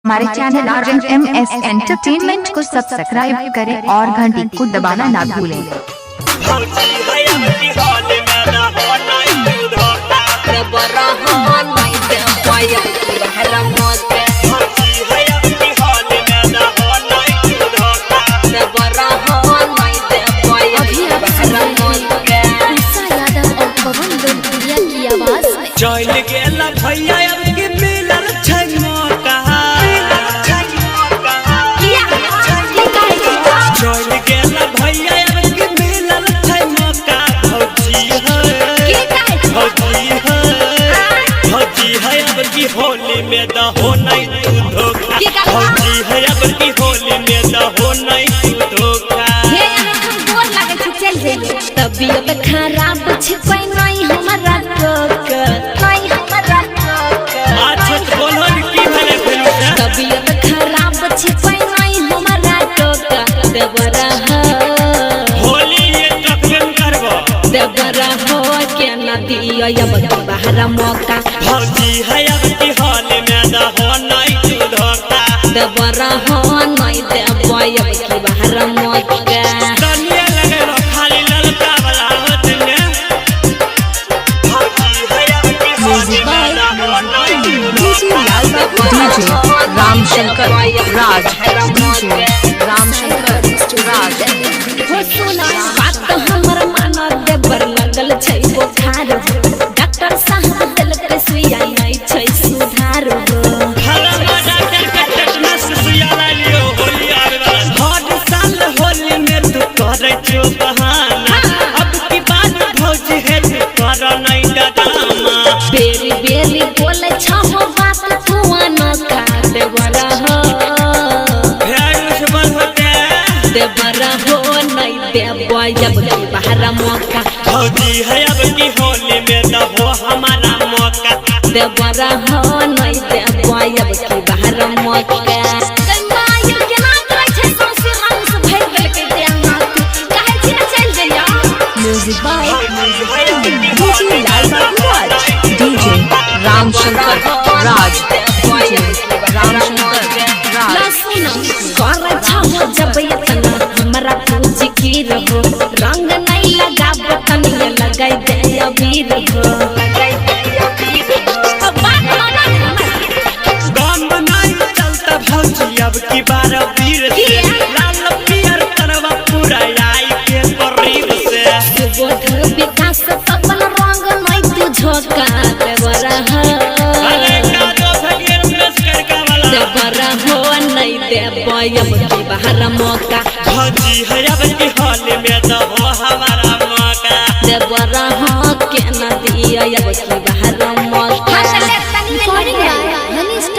हमारे channel RMS entertainment को subscribe करें और घंटी को दबाना ना भूलें। चल गेला भैया अब के मिलल छै मौका, चल गेला भैया अब के मिलल छै मौका। भौजी है अब की होली में दहो नहीं तू धोखा। भौजी है अब की होली में दहो नहीं तू धोखा। तबीयत खराब छै कोई नहीं हमरा टोक, नहीं हमरा टोक। अच्छा तो बोलो की भले फिर तबीयत खराब छै कोई नहीं हमरा टोक। देवरा होली ये टकन करबो, देवरा हो के न दियो अब बाहर मौका। भौजी है अब की होली में दहो नहीं तू धोखा। देवरा हो नहीं देबो अब की बाहर मौका। रामशंकर राज, रामशंकर राज। हो सुना बात हमर माना देवर लगल छै बुखार। डॉक्टर साहब दिल के सुइया नहीं छै सुधार। हरमा डॉक्टर का टेटनस सुइया लियो होली आवे वाला। हर साल होली में तू करे छो बहाना, अब की बात भौजी है तू कर नहीं डरामा। बेरी बेरी बोले छ हो बात तू अनोखा। देवरा हो भेड़ बन होते, देवरा हो नहीं देबो अब की बाहर मौका। भौजी है अब की होली में दहो हमारा मौका। देवरा हो नहीं देबो अब की बाहर मौका। म्यूजिक बाय डीजे रामशंकर राज, रामशंकर राज। जब इतना हमरा पूछ की रहो, रंग नहीं लगाबो तनिया लगाई दे अबीर हो। गम नहीं चलता भौजी अब की बार वीर से। लाल पियर तरवा पूरा आई के करीब से। सुबोध विकास अपन रंग नहीं तू झोंका। देवरा हो, अरे कारो भगीर प्रेस करका वाला। देवरा हो नहीं देबो अब की बाहर मौका। भौजी है अब की होली में दहो हमारा मौका। देवरा हो के न दिया अब की